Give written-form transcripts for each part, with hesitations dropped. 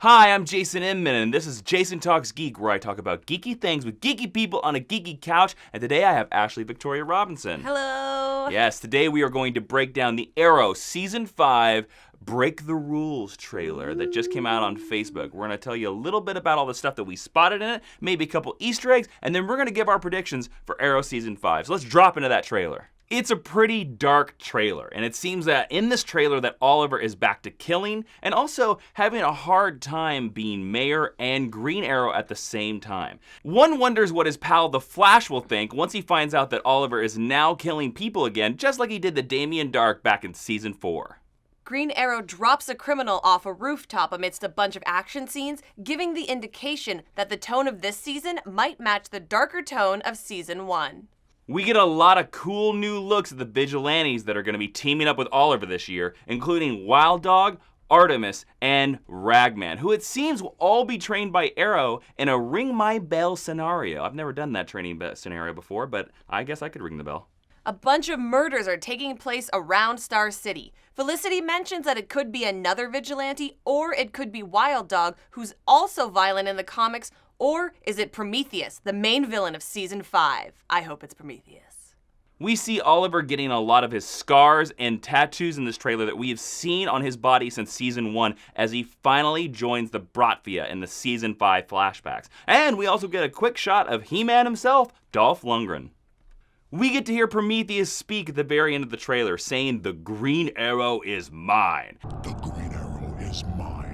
Hi, I'm Jason Inman, and this is Jason Talks Geek, where I talk about geeky things with geeky people on a geeky couch. And today I have Ashley Victoria Robinson. Hello. Yes, today we are going to break down the Arrow Season 5 Break the Rules trailer that just came out on Facebook. We're going to tell you a little bit about all the stuff that we spotted in it, maybe a couple Easter eggs, and then we're going to give our predictions for Arrow Season 5. So let's drop into that trailer. It's a pretty dark trailer, and it seems that in this trailer that Oliver is back to killing and also having a hard time being Mayor and Green Arrow at the same time. One wonders what his pal the Flash will think once he finds out that Oliver is now killing people again, just like he did to Damien Darhk back in Season 4. Green Arrow drops a criminal off a rooftop amidst a bunch of action scenes, giving the indication that the tone of this season might match the darker tone of Season 1. We get a lot of cool new looks at the vigilantes that are going to be teaming up with Oliver this year, including Wild Dog, Artemis, and Ragman, who it seems will all be trained by Arrow in a Ring My Bell scenario. I've never done that training scenario before, but I guess I could ring the bell. A bunch of murders are taking place around Star City. Felicity mentions that it could be another vigilante, or it could be Wild Dog, who's also violent in the comics, or is it Prometheus, the main villain of Season 5? I hope it's Prometheus. We see Oliver getting a lot of his scars and tattoos in this trailer that we have seen on his body since Season 1 as he finally joins the Bratva in the Season 5 flashbacks. And we also get a quick shot of He-Man himself, Dolph Lundgren. We get to hear Prometheus speak at the very end of the trailer, saying, "The Green Arrow is mine." The Green Arrow is mine.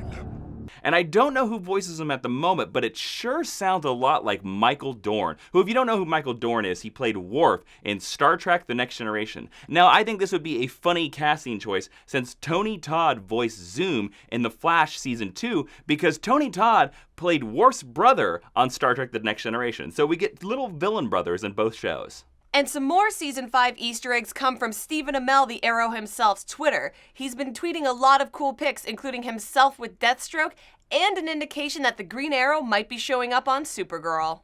And I don't know who voices him at the moment, but it sure sounds a lot like Michael Dorn, who, if you don't know who Michael Dorn is, he played Worf in Star Trek The Next Generation. Now, I think this would be a funny casting choice since Tony Todd voiced Zoom in The Flash Season 2, because Tony Todd played Worf's brother on Star Trek The Next Generation. So we get little villain brothers in both shows. And some more Season 5 Easter eggs come from Stephen Amell, the Arrow himself's Twitter. He's been tweeting a lot of cool pics, including himself with Deathstroke, and an indication that the Green Arrow might be showing up on Supergirl.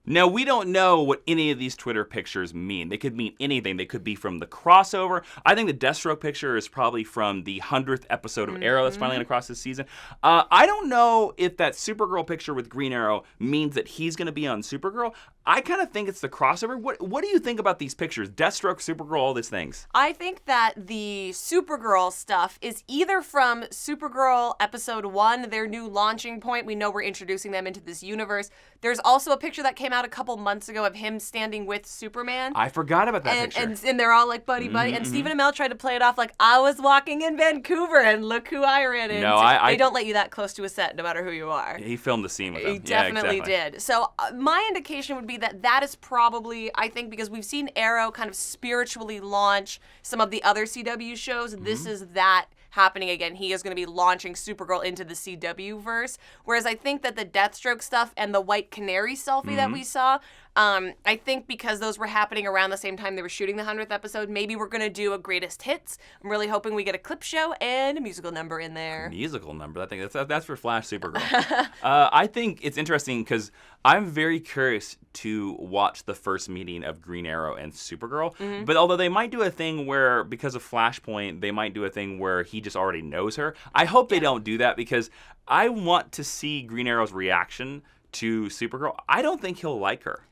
Now, we don't know what any of these Twitter pictures mean. They could mean anything. They could be from the crossover. I think the Deathstroke picture is probably from the 100th episode of Arrow that's finally across this season. I don't know if that Supergirl picture with Green Arrow means that he's going to be on Supergirl. I kind of think it's the crossover. What do you think about these pictures? Deathstroke, Supergirl, all these things. I think that the Supergirl stuff is either from Supergirl Episode 1, their new launching point. We know we're introducing them into this universe. There's also a picture that came out a couple months ago of him standing with Superman. I forgot about that picture. And they're all like buddy-buddy. And Stephen Amell tried to play it off like, I was walking in Vancouver and look who I ran into. No, they don't let you that close to a set no matter who you are. He filmed the scene with him. He definitely exactly. did. So my indication would be that is probably, I think, because we've seen Arrow kind of spiritually launch some of the other CW shows. This is that happening again. He is going to be launching Supergirl into the CW verse. Whereas I think that the Deathstroke stuff and the White Canary selfie that we saw, I think because those were happening around the same time they were shooting the 100th episode, maybe we're going to do a greatest hits. I'm really hoping we get a clip show and a musical number in there. Musical number? I think that's for Flash Supergirl. I think it's interesting because I'm very curious to watch the first meeting of Green Arrow and Supergirl. But although they might do a thing where, because of Flashpoint, they might do a thing where he just already knows her. I hope they don't do that because I want to see Green Arrow's reaction to Supergirl. I don't think he'll like her.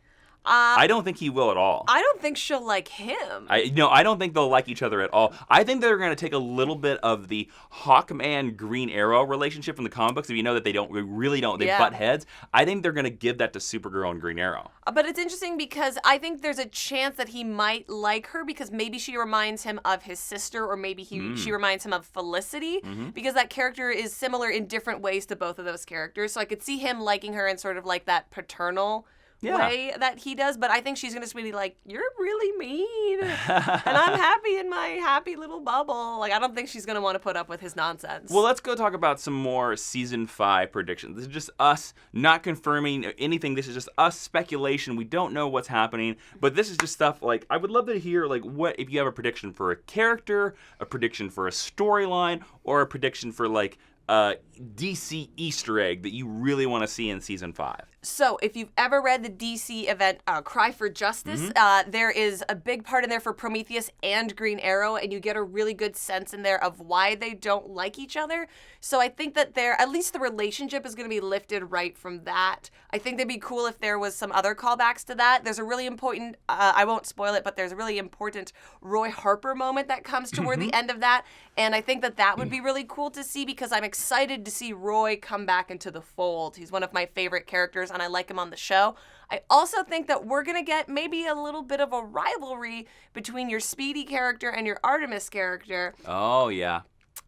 I don't think he will at all. I don't think she'll like him. I don't think they'll like each other at all. I think they're going to take a little bit of the Hawkman Green Arrow relationship from the comic books. If you know that they really don't, they butt heads. I think they're going to give that to Supergirl and Green Arrow. But it's interesting because I think there's a chance that he might like her because maybe she reminds him of his sister, or maybe she reminds him of Felicity, because that character is similar in different ways to both of those characters. So I could see him liking her in sort of like that paternal way that he does, but I think she's gonna be like, "You're really mean," and I'm happy in my happy little bubble. Like, I don't think she's gonna want to put up with his nonsense. Well, let's go talk about some more Season 5 predictions. This is just us not confirming anything. This is just us speculation. We don't know what's happening, but this is just stuff like, I would love to hear, like, what if you have a prediction for a character, a prediction for a storyline, or a prediction for, like, DC Easter egg that you really want to see in Season 5. So, if you've ever read the DC event Cry for Justice, there is a big part in there for Prometheus and Green Arrow, and you get a really good sense in there of why they don't like each other. So, I think that at least the relationship is going to be lifted right from that. I think it'd be cool if there was some other callbacks to that. There's a really important, I won't spoil it, but there's a really important Roy Harper moment that comes toward the end of that. And I think that would be really cool to see because I'm excited to see Roy come back into the fold. He's one of my favorite characters, and I like him on the show. I also think that we're going to get maybe a little bit of a rivalry between your Speedy character and your Artemis character. Oh, yeah.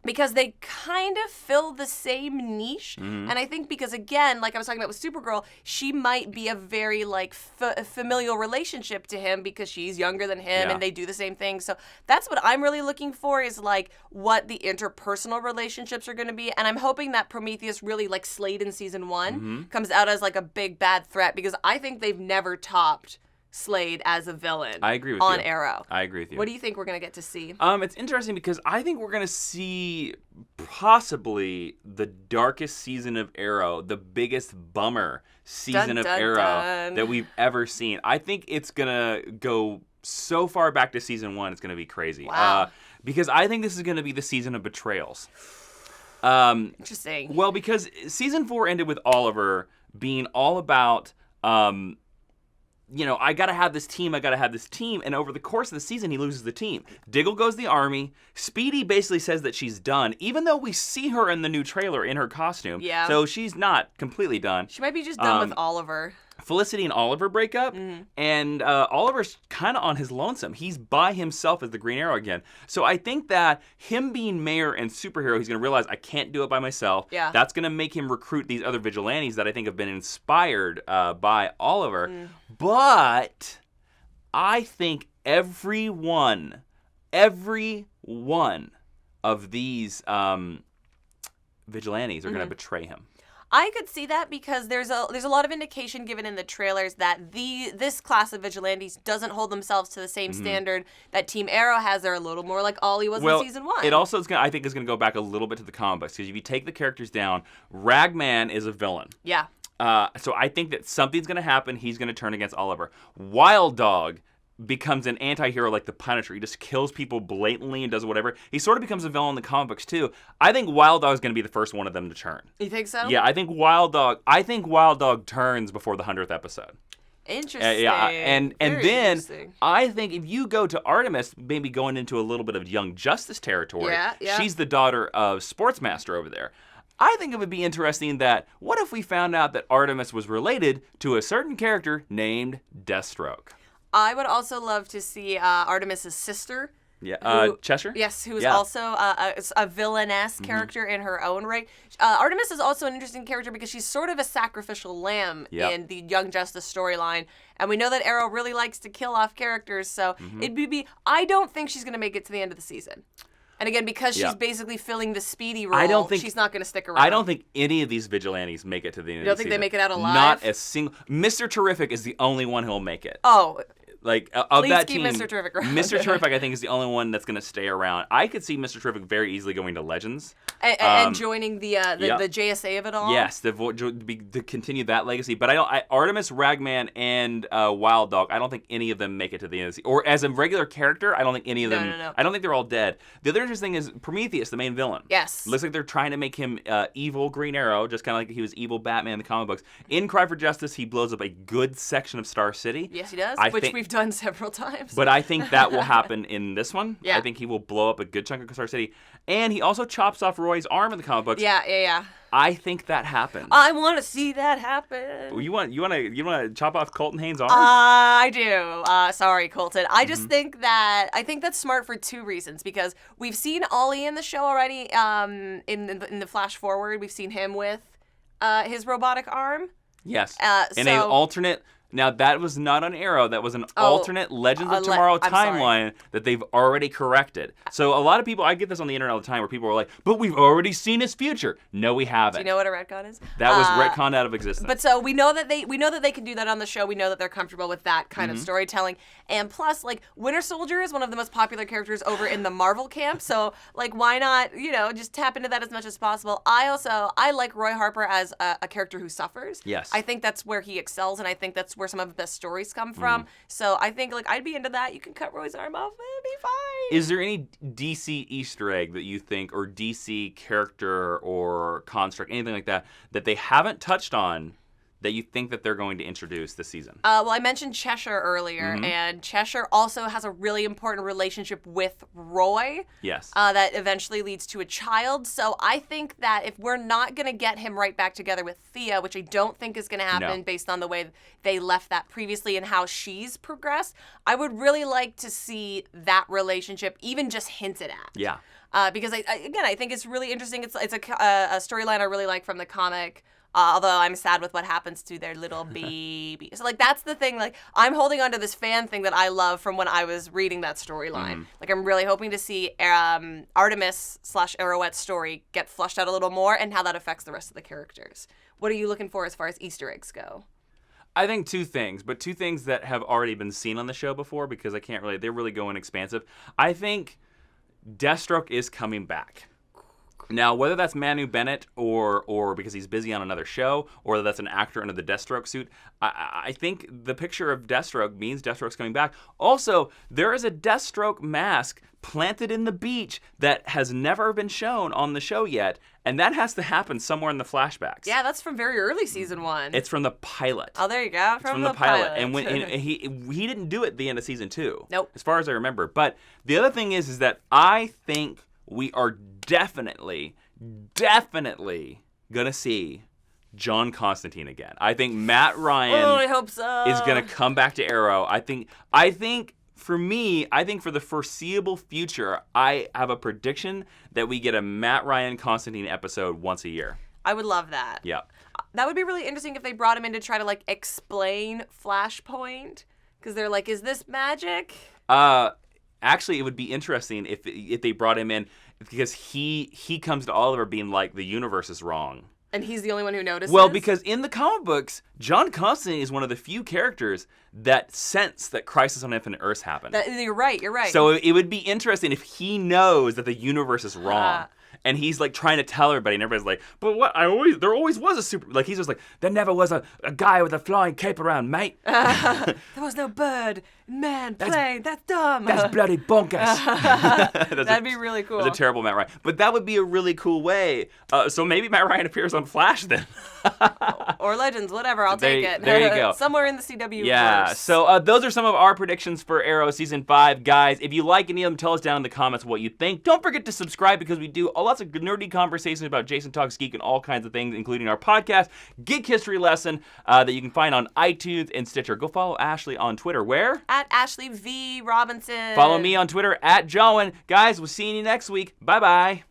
Because they kind of fill the same niche. And I think because, again, like I was talking about with Supergirl, she might be a very, like, familial relationship to him because she's younger than him and they do the same thing. So that's what I'm really looking for is, like, what the interpersonal relationships are going to be. And I'm hoping that Prometheus really, like Slade in season 1, comes out as, like, a big bad threat because I think they've never topped Slade as a villain. I agree with on you. Arrow. I agree with you. What do you think we're going to get to see? It's interesting because I think we're going to see possibly the darkest season of Arrow, the biggest bummer season Dun, of dun, Arrow dun. that we've ever seen. I think it's going to go so far back to season 1, it's going to be crazy. Wow. Because I think this is going to be the season of betrayals. Interesting. Well, because season 4 ended with Oliver being all about... I got to have this team, and over the course of the season, he loses the team. Diggle goes to the army. Speedy basically says that she's done, even though we see her in the new trailer in her costume. Yeah. So she's not completely done. She might be just done with Oliver. Felicity and Oliver break up, and Oliver's kind of on his lonesome. He's by himself as the Green Arrow again. So I think that him being mayor and superhero, he's going to realize, I can't do it by myself. Yeah. That's going to make him recruit these other vigilantes that I think have been inspired by Oliver. But I think every one of these vigilantes are going to betray him. I could see that because there's a lot of indication given in the trailers that this class of vigilantes doesn't hold themselves to the same standard that Team Arrow has. They're a little more like Ollie was in season 1. It also is I think is going to go back a little bit to the comic books because if you take the characters down, Ragman is a villain. Yeah. So I think that something's going to happen. He's going to turn against Oliver. Wild Dog becomes an anti-hero like the Punisher. He just kills people blatantly and does whatever. He sort of becomes a villain in the comic books too. I think Wild Dog is going to be the first one of them to turn. You think so? Yeah, I think Wild Dog turns before the 100th episode. Interesting. Yeah, and then interesting. I think if you go to Artemis, maybe going into a little bit of Young Justice territory. Yeah. She's the daughter of Sportsmaster over there. I think it would be interesting that what if we found out that Artemis was related to a certain character named Deathstroke? I would also love to see Artemis's sister. Yeah, Cheshire? Yes, who is also a villainess character in her own right. Artemis is also an interesting character because she's sort of a sacrificial lamb in the Young Justice storyline. And we know that Arrow really likes to kill off characters, so I don't think she's going to make it to the end of the season. And again, because she's basically filling the Speedy role, she's not going to stick around. I don't think any of these vigilantes make it to the end of the season. You don't think they make it out alive? Not a single. Mr. Terrific is the only one who'll make it. Oh. Like, of Please that keep team, Mr. Terrific around. Mr. Terrific, I think, is the only one that's going to stay around. I could see Mr. Terrific very easily going to Legends. And joining the JSA of it all? Yes, to continue that legacy. But Artemis, Ragman, and Wild Dog, I don't think any of them make it to the end of the season. Or as a regular character, I don't think any of them. No. I don't think they're all dead. The other interesting thing is Prometheus, the main villain. Yes. Looks like they're trying to make him evil Green Arrow, just kind of like he was evil Batman in the comic books. In Cry for Justice, he blows up a good section of Star City. Yes, he does, which we've done several times. But I think that will happen in this one. Yeah. I think he will blow up a good chunk of Star City. And he also chops off Roy's arm in the comic books. Yeah. I think that happens. I want to see that happen. You want to chop off Colton Haynes' arm? I do. Sorry, Colton. I just think that's smart for two reasons. Because we've seen Ollie in the show already. In the flash forward, we've seen him with his robotic arm. Yes. In an alternate Now, that was not on Arrow. That was an alternate Legends of Tomorrow I'm sorry. timeline that they've already corrected. So a lot of people, I get this on the internet all the time where people are like, but we've already seen his future. No, we haven't. Do you know what a retcon is? That was retconned out of existence. But so we know that they can do that on the show. We know that they're comfortable with that kind of storytelling. And plus, like, Winter Soldier is one of the most popular characters over in the Marvel camp. So, like, why not, just tap into that as much as possible. I like Roy Harper as a character who suffers. Yes. I think that's where he excels, and I think that's where some of the best stories come from. So I think, like, I'd be into that. You can cut Roy's arm off. It'd be fine. Is there any DC Easter egg that you think, or DC character or construct, anything like that they haven't touched on that you think that they're going to introduce this season? Well, I mentioned Cheshire earlier, and Cheshire also has a really important relationship with Roy. Yes. That eventually leads to a child. So I think that if we're not going to get him right back together with Thea, which I don't think is going to happen based on the way they left that previously and how she's progressed, I would really like to see that relationship even just hinted at. Yeah. Because I think it's really interesting. It's a storyline I really like from the comic. Although I'm sad with what happens to their little baby. So, like, that's the thing. Like, I'm holding on to this fan thing that I love from when I was reading that storyline. Like, I'm really hoping to see Artemis/Arrowette's story get flushed out a little more and how that affects the rest of the characters. What are you looking for as far as Easter eggs go? I think two things that have already been seen on the show before, because they're really going expansive. I think Deathstroke is coming back. Now, whether that's Manu Bennett or because he's busy on another show, or whether that's an actor under the Deathstroke suit, I think the picture of Deathstroke means Deathstroke's coming back. Also, there is a Deathstroke mask planted in the beach that has never been shown on the show yet, and that has to happen somewhere in the flashbacks. Yeah, that's from very early season 1. It's from the pilot. Oh, there you go. From the pilot. And when he didn't do it at the end of season 2. Nope. As far as I remember. But the other thing is that I think we are definitely gonna see John Constantine again. I think Matt Ryan I hope so. is gonna come back to Arrow. I think for me, for the foreseeable future, I have a prediction that we get a Matt Ryan Constantine episode once a year. I would love that. Yeah. That would be really interesting if they brought him in to try to, like, explain Flashpoint. Because they're like, is this magic? Actually, it would be interesting if they brought him in, because he comes to Oliver being like, the universe is wrong. And he's the only one who notices? Well, because in the comic books, John Constantine is one of the few characters that sense that Crisis on Infinite Earths happened. You're right. So it would be interesting if he knows that the universe is wrong. And he's like trying to tell everybody, and everybody's like, but what? There always was a super. Like, he's just like, there never was a guy with a flying cape around, mate. There was no bird, man, plane. That's dumb. That's bloody bonkers. That'd be really cool. That's a terrible Matt Ryan. But that would be a really cool way. So maybe Matt Ryan appears on Flash then. Or Legends, whatever. I'll take it. There you go. Somewhere in the CW Yeah. verse. So those are some of our predictions for Arrow Season 5. Guys, if you like any of them, tell us down in the comments what you think. Don't forget to subscribe, because we do lots of nerdy conversations about Jason Talks Geek and all kinds of things, including our podcast, Geek History Lesson, that you can find on iTunes and Stitcher. Go follow Ashley on Twitter. Where? At Ashley V. Robinson. Follow me on Twitter at Jawiin. Guys, we'll see you next week. Bye-bye.